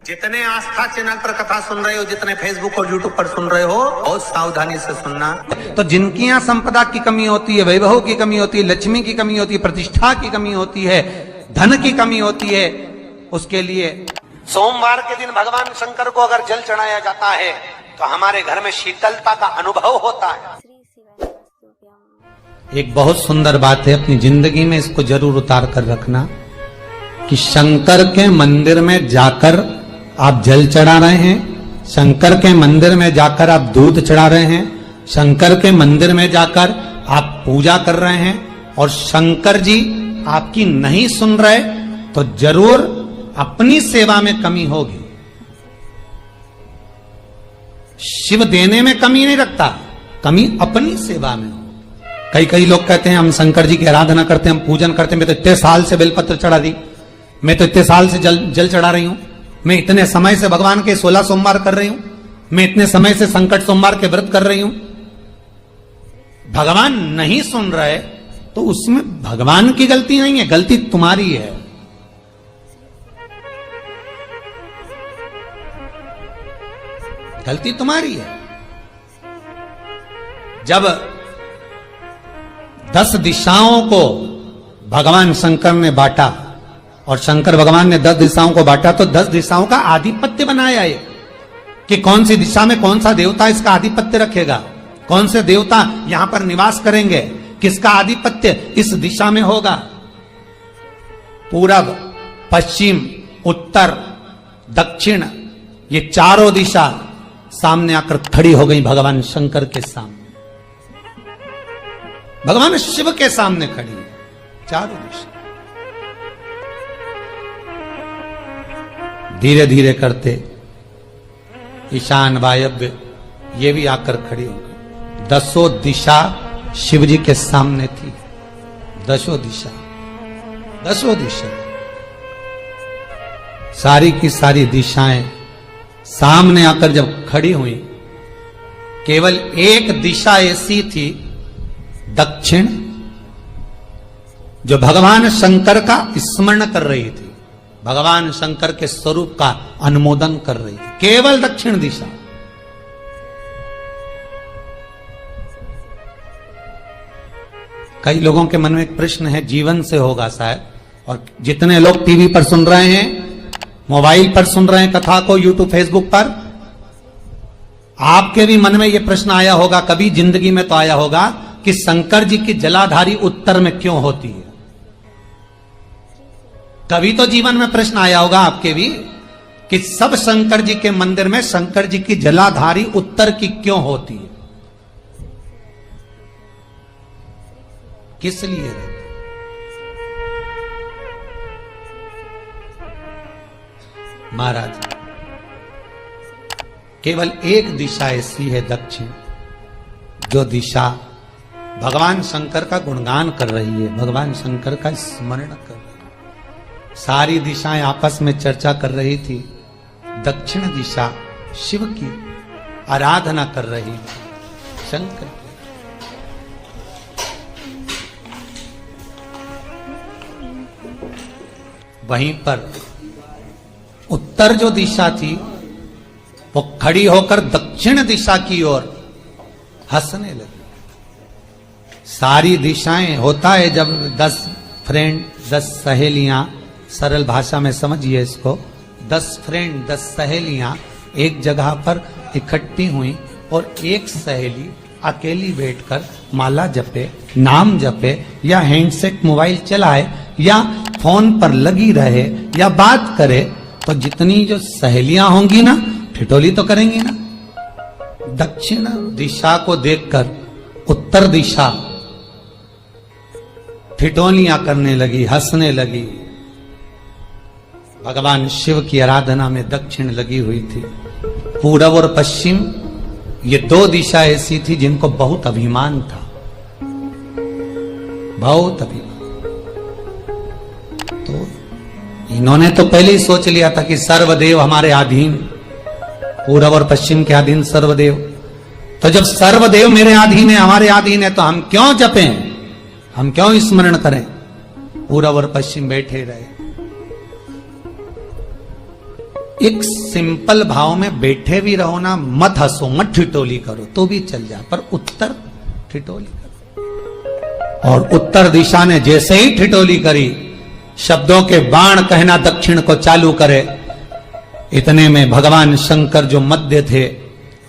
जितने आस्था चैनल पर कथा सुन रहे हो, जितने फेसबुक और यूट्यूब पर सुन रहे हो, बहुत सावधानी से सुनना। तो जिनकी यहाँ संपदा की कमी होती है, वैभव की कमी होती है, लक्ष्मी की कमी होती है, प्रतिष्ठा की कमी होती है, धन की कमी होती है, उसके लिए सोमवार के दिन भगवान शंकर को अगर जल चढ़ाया जाता है तो हमारे घर में शीतलता का अनुभव होता है। एक बहुत सुंदर बात है, अपनी जिंदगी में इसको जरूर उतार कर रखना कि शंकर के मंदिर में जाकर आप जल चढ़ा रहे हैं, शंकर के मंदिर में जाकर आप दूध चढ़ा रहे हैं, शंकर के मंदिर में जाकर आप पूजा कर रहे हैं और शंकर जी आपकी नहीं सुन रहे तो जरूर अपनी सेवा में कमी होगी। शिव देने में कमी नहीं रखता, कमी अपनी सेवा में हो। कई लोग कहते हैं हम शंकर जी की आराधना करते हैं, हम पूजन करते हैं, मैं तो इतने साल से बेलपत्र चढ़ा दी, मैं तो इतने साल से जल चढ़ा रही हूं, मैं इतने समय से भगवान के 16 सोमवार कर रही हूं, मैं इतने समय से संकट सोमवार के व्रत कर रही हूं। भगवान नहीं सुन रहे तो उसमें भगवान की गलती नहीं है, गलती तुम्हारी है। गलती तुम्हारी है। जब 10 दिशाओं को भगवान शंकर ने बांटा और शंकर भगवान ने 10 दिशाओं को बांटा तो 10 दिशाओं का आधिपत्य बनाया है कि कौन सी दिशा में कौन सा देवता इसका आधिपत्य रखेगा, कौन से देवता यहां पर निवास करेंगे, किसका आधिपत्य इस दिशा में होगा। पूरब, पश्चिम, उत्तर, दक्षिण, ये चारों दिशा सामने आकर खड़ी हो गई भगवान शंकर के सामने, भगवान शिव के सामने खड़ी है चारों दिशा। धीरे धीरे करते ईशान, वायव्य ये भी आकर खड़ी हो गई। 10 दिशा शिव जी के सामने थी, 10 दिशा, 10 दिशा, सारी की सारी दिशाएं सामने आकर जब खड़ी हुई, केवल एक दिशा ऐसी थी दक्षिण, जो भगवान शंकर का स्मरण कर रही थी, भगवान शंकर के स्वरूप का अनुमोदन कर रही थी, केवल दक्षिण दिशा। कई लोगों के मन में एक प्रश्न है, जीवन से होगा शायद, और जितने लोग टीवी पर सुन रहे हैं, मोबाइल पर सुन रहे हैं कथा को, यूट्यूब, फेसबुक पर, आपके भी मन में यह प्रश्न आया होगा, कभी जिंदगी में तो आया होगा कि शंकर जी की जलाधारी उत्तर में क्यों होती है। कभी तो जीवन में प्रश्न आया होगा आपके भी कि सब शंकर जी के मंदिर में शंकर जी की जलाधारी उत्तर की क्यों होती है, किस लिए रहती? महाराज, केवल एक दिशा ऐसी है दक्षिण, जो दिशा भगवान शंकर का गुणगान कर रही है, भगवान शंकर का स्मरण कर रही है। सारी दिशाएं आपस में चर्चा कर रही थी, दक्षिण दिशा शिव की आराधना कर रही थी, शंकर की। वहीं पर उत्तर जो दिशा थी वो खड़ी होकर दक्षिण दिशा की ओर हंसने लगी। सारी दिशाएं, होता है जब 10 फ्रेंड, 10 सहेलियां, सरल भाषा में समझिए इसको, 10 फ्रेंड, 10 सहेलियां एक जगह पर इकट्ठी हुई और एक सहेली अकेली बैठकर माला जपे, नाम जपे, या हैंडसेट मोबाइल चलाए, या फोन पर लगी रहे, या बात करे, तो जितनी जो सहेलियां होंगी ना, ठिठोली तो करेंगी ना। दक्षिण दिशा को देखकर उत्तर दिशा ठिठोलियां करने लगी, हंसने लगी। भगवान शिव की आराधना में दक्षिण लगी हुई थी। पूरब और पश्चिम ये 2 दिशा ऐसी थी जिनको बहुत अभिमान था, बहुत अभिमान। तो इन्होंने तो पहले ही सोच लिया था कि सर्वदेव हमारे अधीन, पूरब और पश्चिम के अधीन सर्वदेव। तो जब सर्वदेव मेरे अधीन है, हमारे अधीन है, तो हम क्यों जपें, हम क्यों स्मरण करें। पूरब और पश्चिम बैठे रहे। एक सिंपल भाव में बैठे भी रहो ना, मत हंसो, मत ठिठोली करो तो भी चल जाए, पर उत्तर ठिठोली करो। और उत्तर दिशा ने जैसे ही ठिठोली करी, शब्दों के बाण कहना दक्षिण को चालू करे, इतने में भगवान शंकर जो मध्य थे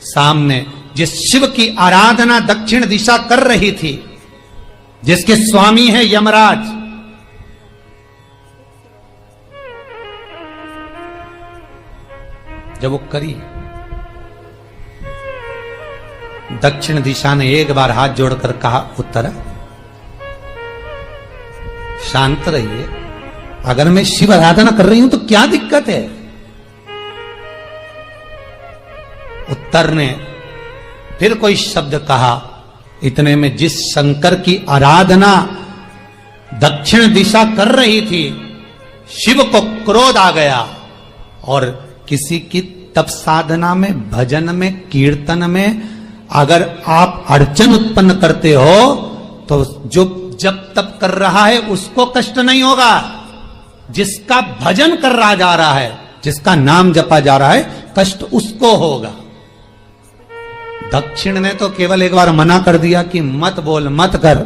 सामने, जिस शिव की आराधना दक्षिण दिशा कर रही थी, जिसके स्वामी है यमराज, जब वो करी, दक्षिण दिशा ने एक बार हाथ जोड़कर कहा, उत्तर शांत रहिए, अगर मैं शिव आराधना कर रही हूं तो क्या दिक्कत है। उत्तर ने फिर कोई शब्द कहा, इतने में जिस शंकर की आराधना दक्षिण दिशा कर रही थी, शिव को क्रोध आ गया, और किसी की तप साधना में, भजन में, कीर्तन में अगर आप अड़चन उत्पन्न करते हो तो जो जब तप कर रहा है उसको कष्ट नहीं होगा, जिसका भजन कर रहा जा रहा है, जिसका नाम जपा जा रहा है, कष्ट उसको होगा। दक्षिण ने तो केवल एक बार मना कर दिया कि मत बोल, मत कर,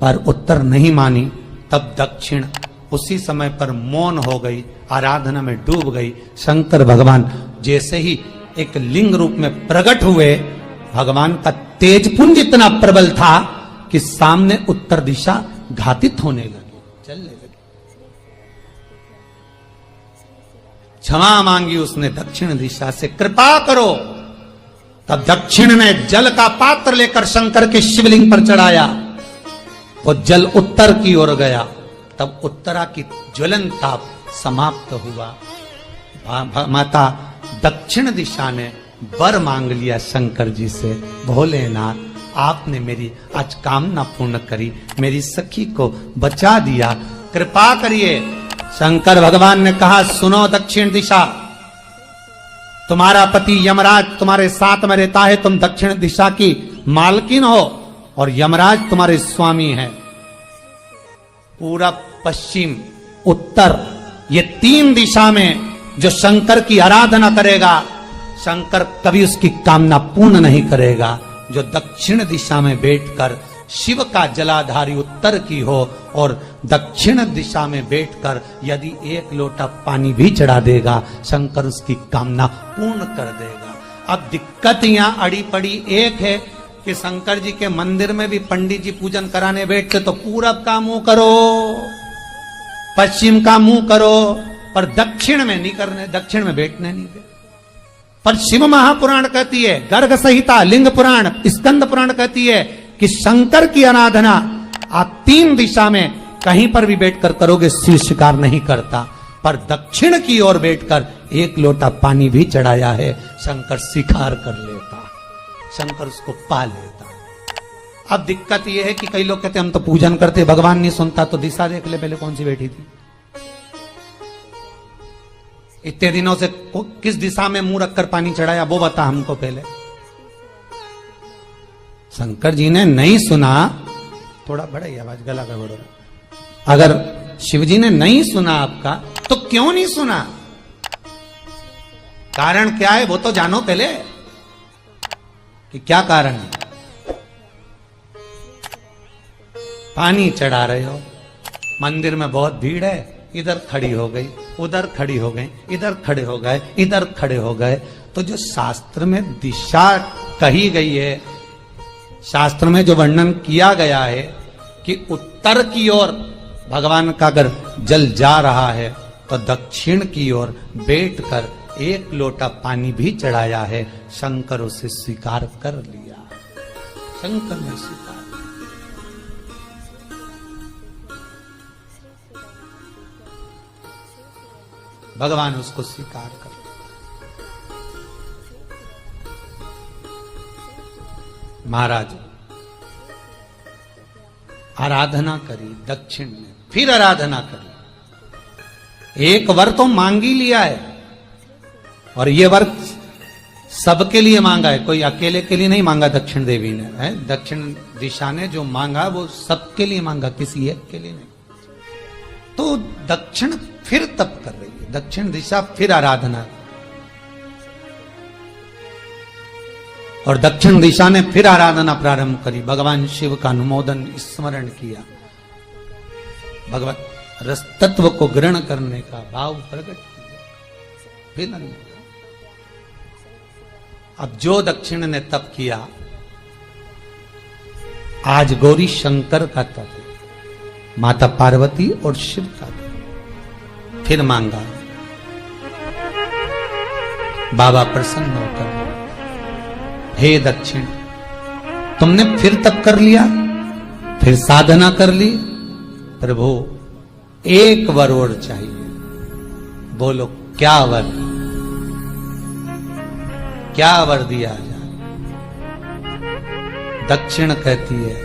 पर उत्तर नहीं मानी। तब दक्षिण उसी समय पर मौन हो गई, आराधना में डूब गई। शंकर भगवान जैसे ही एक लिंग रूप में प्रकट हुए, भगवान का तेजपुंज इतना प्रबल था कि सामने उत्तर दिशा घातित होने लगी, चलने लगी। क्षमा मांगी उसने दक्षिण दिशा से, कृपा करो। तब दक्षिण ने जल का पात्र लेकर शंकर के शिवलिंग पर चढ़ाया, वो जल उत्तर की ओर गया। तब उत्तरा की ज्वलन ताप समाप्त हुआ। माता दक्षिण दिशा ने वर मांग लिया शंकर जी से, भोलेनाथ आपने मेरी आज कामना पूर्ण करी, मेरी सखी को बचा दिया, कृपा करिए। शंकर भगवान ने कहा, सुनो दक्षिण दिशा, तुम्हारा पति यमराज तुम्हारे साथ में रहता है, तुम दक्षिण दिशा की मालकिन हो और यमराज तुम्हारे स्वामी है। पूरब, पश्चिम, उत्तर, ये तीन दिशा में जो शंकर की आराधना करेगा, शंकर कभी उसकी कामना पूर्ण नहीं करेगा। जो दक्षिण दिशा में बैठकर शिव का जलाधारी उत्तर की हो और दक्षिण दिशा में बैठकर यदि एक लोटा पानी भी चढ़ा देगा, शंकर उसकी कामना पूर्ण कर देगा। अब दिक्कत यहां अड़ी पड़ी एक है कि शंकर जी के मंदिर में भी पंडित जी पूजन कराने बैठते तो पूरब का मुंह करो, पश्चिम का मुंह करो, पर दक्षिण में नहीं करने, दक्षिण में बैठने नहीं दे। पर शिव महापुराण कहती है, गर्ग संहिता, लिंग पुराण, स्कंद पुराण कहती है कि शंकर की आराधना आप तीन दिशा में कहीं पर भी बैठकर करोगे, शिव स्वीकार नहीं करता। पर दक्षिण की ओर बैठकर एक लोटा पानी भी चढ़ाया है, शंकर स्वीकार कर लेता, शंकर उसको पा लेता। अब दिक्कत यह है कि कई लोग कहते हम तो पूजन करते, भगवान नहीं सुनता, तो दिशा देख ले पहले कौन सी बैठी थी, इतने दिनों से किस दिशा में मुंह रखकर पानी चढ़ाया, वो बता हमको पहले। शंकर जी ने नहीं सुना, थोड़ा बढ़ाइए आवाज, गला का बढ़ो। अगर शिव जी ने नहीं सुना आपका, तो क्यों नहीं सुना, कारण क्या है वो तो जानो पहले कि क्या कारण है। पानी चढ़ा रहे हो, मंदिर में बहुत भीड़ है, इधर खड़ी हो गई, उधर खड़ी हो गई, इधर खड़े हो गए, इधर खड़े हो गए, तो जो शास्त्र में दिशा कही गई है, शास्त्र में जो वर्णन किया गया है कि उत्तर की ओर भगवान का अगर जल जा रहा है तो दक्षिण की ओर बैठकर एक लोटा पानी भी चढ़ाया है, शंकर उसे स्वीकार कर लिया, शंकर ने स्वीकार। भगवान उसको स्वीकार कर। महाराज आराधना करी दक्षिण में, फिर आराधना करी, एक वर तो मांग ही लिया है, और ये वर सबके लिए मांगा है, कोई अकेले के लिए नहीं मांगा दक्षिण देवी ने, है दक्षिण दिशा ने जो मांगा वो सबके लिए मांगा, किसी एक के लिए नहीं। तो दक्षिण फिर तप कर रही है, दक्षिण दिशा फिर आराधना और दक्षिण दिशा ने फिर आराधना प्रारंभ करी, भगवान शिव का अनुमोदन स्मरण किया, भगवत रस तत्व को ग्रहण करने का भाव प्रकट किया, फिर अब जो दक्षिण ने तप किया, आज गौरी शंकर का तप है, माता पार्वती और शिव का तप। फिर मांगा, बाबा प्रसन्न होकर, हे दक्षिण, तुमने फिर तप कर लिया, फिर साधना कर ली, प्रभु एक वर और चाहिए। बोलो क्या वर, क्या वर दिया जाए? दक्षिण कहती है,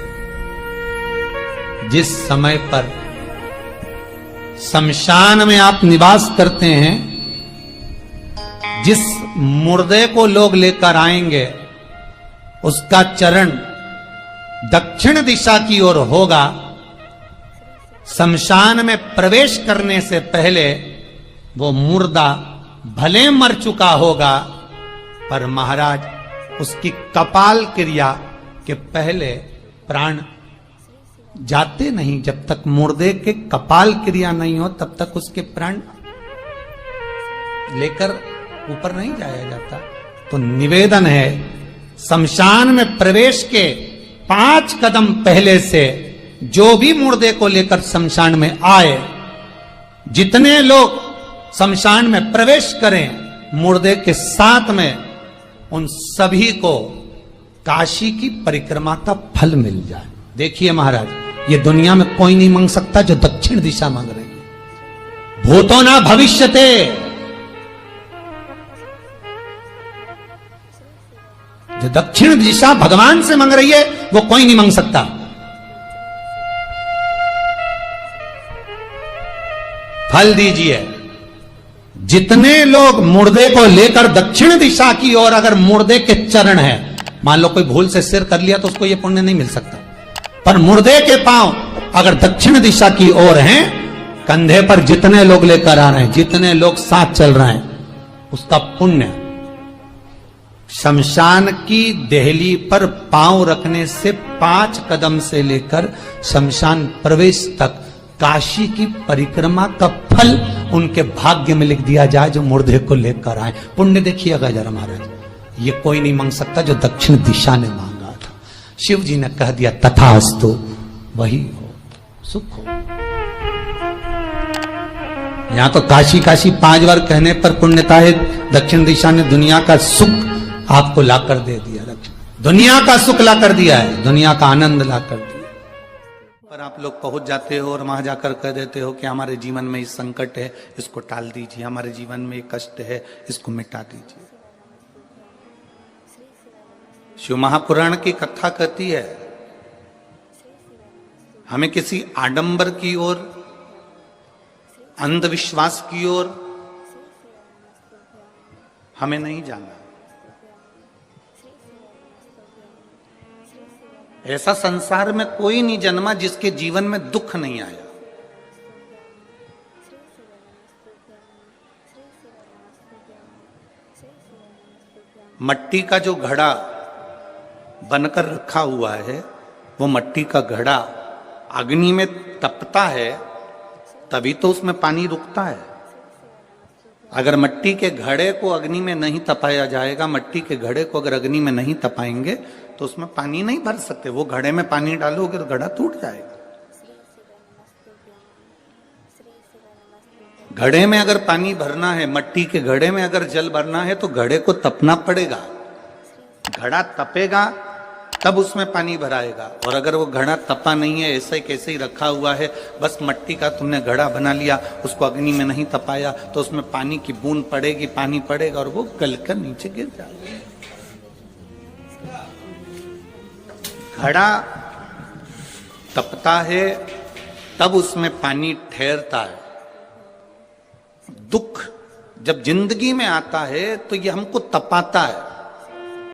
जिस समय पर शमशान में आप निवास करते हैं, जिस मुर्दे को लोग लेकर आएंगे, उसका चरण दक्षिण दिशा की ओर होगा। शमशान में प्रवेश करने से पहले वो मुर्दा भले मर चुका होगा, पर महाराज उसकी कपाल क्रिया के पहले प्राण जाते नहीं। जब तक मुर्दे के कपाल क्रिया नहीं हो, तब तक उसके प्राण लेकर ऊपर नहीं जाया जाता। तो निवेदन है, शमशान में प्रवेश के 5 कदम पहले से जो भी मुर्दे को लेकर शमशान में आए, जितने लोग शमशान में प्रवेश करें मुर्दे के साथ में, उन सभी को काशी की परिक्रमा का फल मिल जाए। देखिए महाराज, ये दुनिया में कोई नहीं मांग सकता जो दक्षिण दिशा मांग रही है। भूतो ना भविष्यते, जो दक्षिण दिशा भगवान से मांग रही है वो कोई नहीं मांग सकता। फल दीजिए। जितने लोग मुर्दे को लेकर दक्षिण दिशा की ओर, अगर मुर्दे के चरण है, मान लो कोई भूल से सिर कर लिया तो उसको ये पुण्य नहीं मिल सकता, पर मुर्दे के पांव अगर दक्षिण दिशा की ओर हैं, कंधे पर जितने लोग लेकर आ रहे हैं, जितने लोग साथ चल रहे हैं, उसका पुण्य शमशान की देहली पर पांव रखने से 5 कदम से लेकर शमशान प्रवेश तक काशी की परिक्रमा का फल उनके भाग्य में लिख दिया जाए, जो मुर्दे को लेकर आए। पुण्य देखिएगा जरा महाराज, ये कोई नहीं मांग सकता जो दक्षिण दिशा ने मांगा था। शिव जी ने कह दिया तथास्तु, वही हो, सुख हो। यहां तो काशी काशी 5 बार कहने पर पुण्यता है, दक्षिण दिशा ने दुनिया का सुख आपको लाकर दे दिया, दुनिया का सुख लाकर दिया है, दुनिया का आनंद लाकर दिया। पर आप लोग पहुंच जाते हो और वहां जाकर कह देते हो कि हमारे जीवन में इस संकट है, इसको टाल दीजिए, हमारे जीवन में कष्ट है, इसको मिटा दीजिए। शिव महापुराण की कथा कहती है, हमें किसी आडंबर की ओर, अंधविश्वास की ओर हमें नहीं जाना। ऐसा संसार में कोई नहीं जन्मा जिसके जीवन में दुख नहीं आया। मट्टी का जो घड़ा बनकर रखा हुआ है, वो मट्टी का घड़ा अग्नि में तपता है, तभी तो उसमें पानी रुकता है। अगर मट्टी के घड़े को अग्नि में नहीं तपाया जाएगा, मट्टी के घड़े को अगर अग्नि में नहीं तपाएंगे तो उसमें पानी नहीं भर सकते। वो घड़े में पानी डालोगे तो घड़ा टूट जाएगा। घड़े में अगर पानी भरना है, मट्टी के घड़े में अगर जल भरना है, तो घड़े को तपना पड़ेगा। घड़ा तपेगा तब उसमें पानी भराएगा। और अगर वो घड़ा तपा नहीं है, ऐसे ही कैसे ही रखा हुआ है, बस मट्टी का तुमने घड़ा बना लिया, उसको अग्नि में नहीं तपाया, तो उसमें पानी की बूंद पड़ेगी, पानी पड़ेगा और वो गलकर नीचे गिर जाएगा। घड़ा तपता है तब उसमें पानी ठहरता है। दुख जब जिंदगी में आता है तो ये हमको तपाता है।